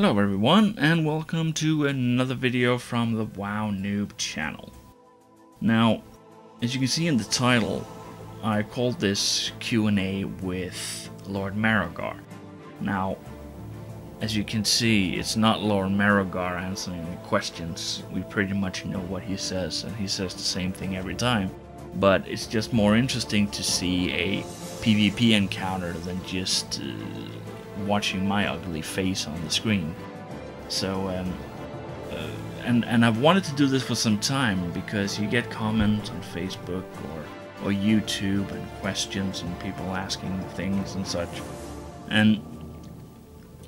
Hello everyone, and welcome to another video from the WoW Noob channel. Now, as you can see in the title, I called this Q&A with Lord Marrowgar. Now, as you can see, it's not Lord Marrowgar answering the questions. We pretty much know what he says, and he says the same thing every time. But it's just more interesting to see a PvP encounter than just watching my ugly face on the screen. So and I've wanted to do this for some time because you get comments on Facebook or YouTube and questions and people asking things and such, and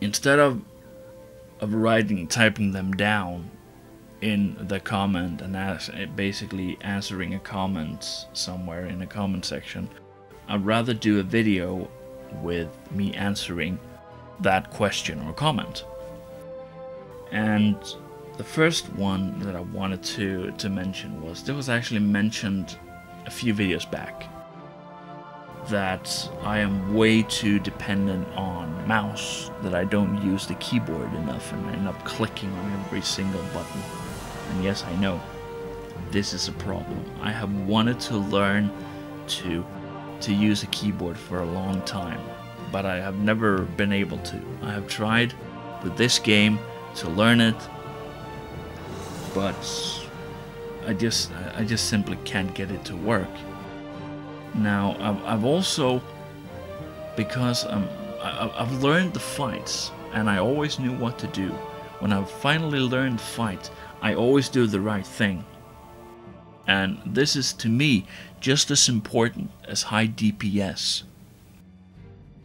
instead of typing them down in the comment and basically answering a comment somewhere in the comment section, I'd rather do a video with me answering that question or comment. And the first one that I wanted to mention was, this was actually mentioned a few videos back, that I am way too dependent on mouse, that I don't use the keyboard enough and I end up clicking on every single button. And yes, I know, this is a problem. I have wanted to learn to use a keyboard for a long time, but I have never been able to. I have tried with this game to learn it, but I just simply can't get it to work. Now I've also, because I've learned the fights and I always knew what to do. When I've finally learned the fight, I always do the right thing. And this is, to me, just as important as high DPS.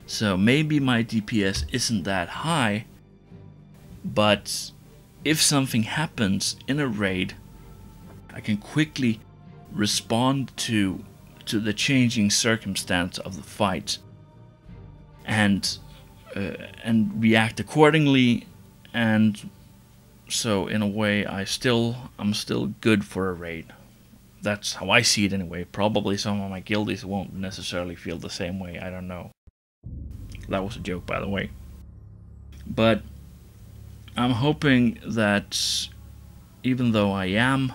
So maybe my DPS isn't that high, but if something happens in a raid, I can quickly respond to the changing circumstance of the fight and react accordingly. And so in a way, I'm still good for a raid. That's how I see it anyway. Probably some of my guildies won't necessarily feel the same way, I don't know. That was a joke, by the way. But I'm hoping that even though I am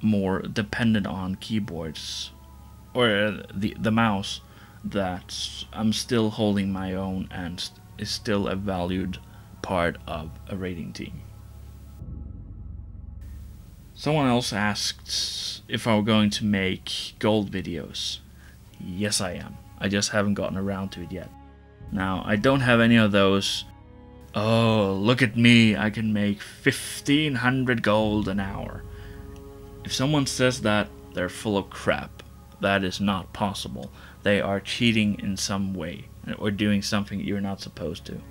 more dependent on keyboards or the mouse, that I'm still holding my own and is still a valued part of a raiding team. Someone else asked if I were going to make gold videos. Yes, I am. I just haven't gotten around to it yet. Now, I don't have any of those, oh, look at me, I can make 1,500 gold an hour. If someone says that, they're full of crap. That is not possible. They are cheating in some way, or doing something you're not supposed to.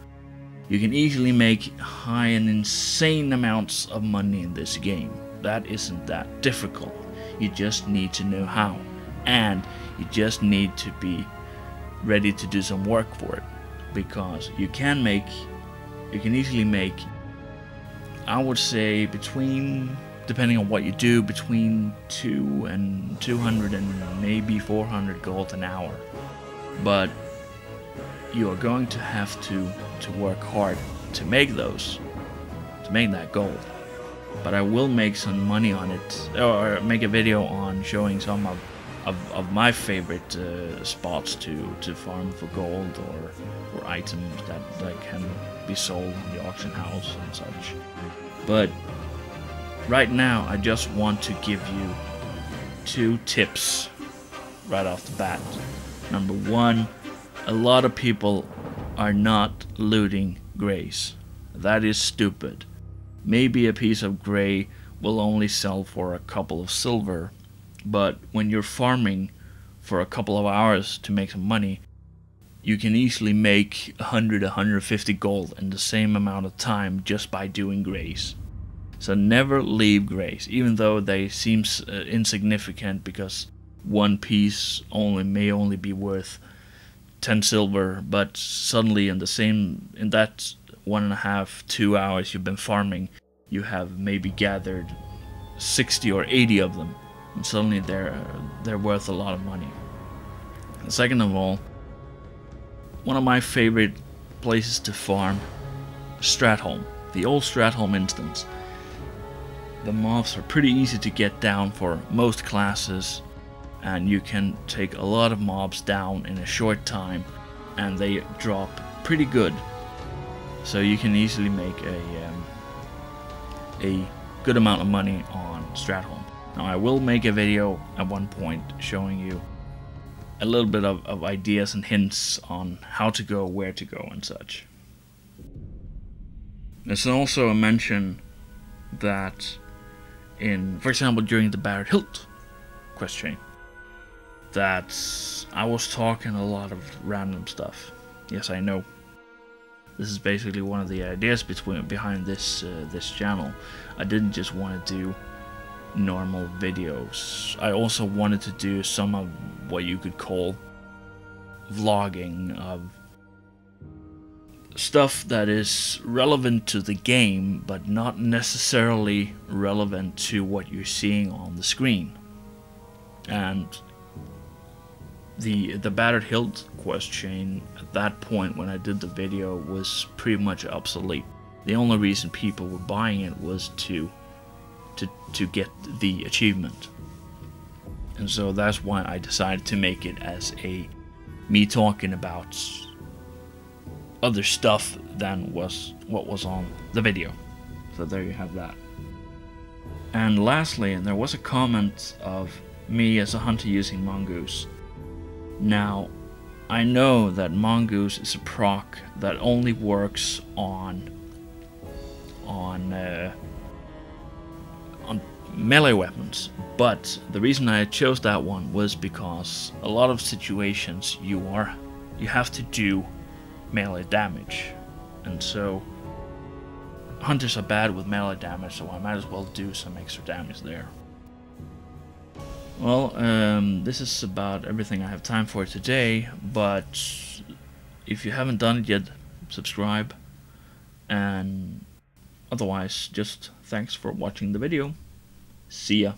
You can easily make high and insane amounts of money in this game. That isn't that difficult. You just need to know how, and you just need to be ready to do some work for it, because you can easily make, I would say, between, depending on what you do, between 200 and maybe 400 gold an hour. But you are going to have to work hard to make those, to make that gold. But I will make some money on it, or make a video on showing some of my favorite spots to farm for gold or items that can be sold in the auction house and such. But right now I just want to give you 2 tips right off the bat. Number 1, a lot of people are not looting greys. That is stupid. Maybe a piece of grey will only sell for a couple of silver, but when you're farming for a couple of hours to make some money, you can easily make 100-150 gold in the same amount of time just by doing greys. So never leave greys, even though they seem insignificant, because one piece may only be worth 10 silver, but suddenly in that 1.5-2 hours you've been farming, you have maybe gathered 60 or 80 of them, and suddenly they're worth a lot of money. And second of all, one of my favorite places to farm, Stratholme, the old Stratholme instance. The mobs are pretty easy to get down for most classes, and you can take a lot of mobs down in a short time, and they drop pretty good. So you can easily make a good amount of money on Stratholme. Now I will make a video at one point showing you a little bit of ideas and hints on how to go, where to go and such. There's also a mention that for example, during the Barrett Hilt quest chain, that I was talking a lot of random stuff. Yes, I know. This is basically one of the ideas behind this channel. I didn't just want to do normal videos. I also wanted to do some of what you could call vlogging of stuff that is relevant to the game, but not necessarily relevant to what you're seeing on the screen. And the Battered Hilt quest chain at that point when I did the video was pretty much obsolete. The only reason people were buying it was to get the achievement. And so that's why I decided to make it as me talking about other stuff than what was on the video. So there you have that. And lastly, there was a comment of me as a hunter using Mongoose. Now, I know that Mongoose is a proc that only works on melee weapons, but the reason I chose that one was because a lot of situations you have to do melee damage, and so hunters are bad with melee damage, so I might as well do some extra damage there. Well, this is about everything I have time for today, but if you haven't done it yet, subscribe, and otherwise, just thanks for watching the video. See ya.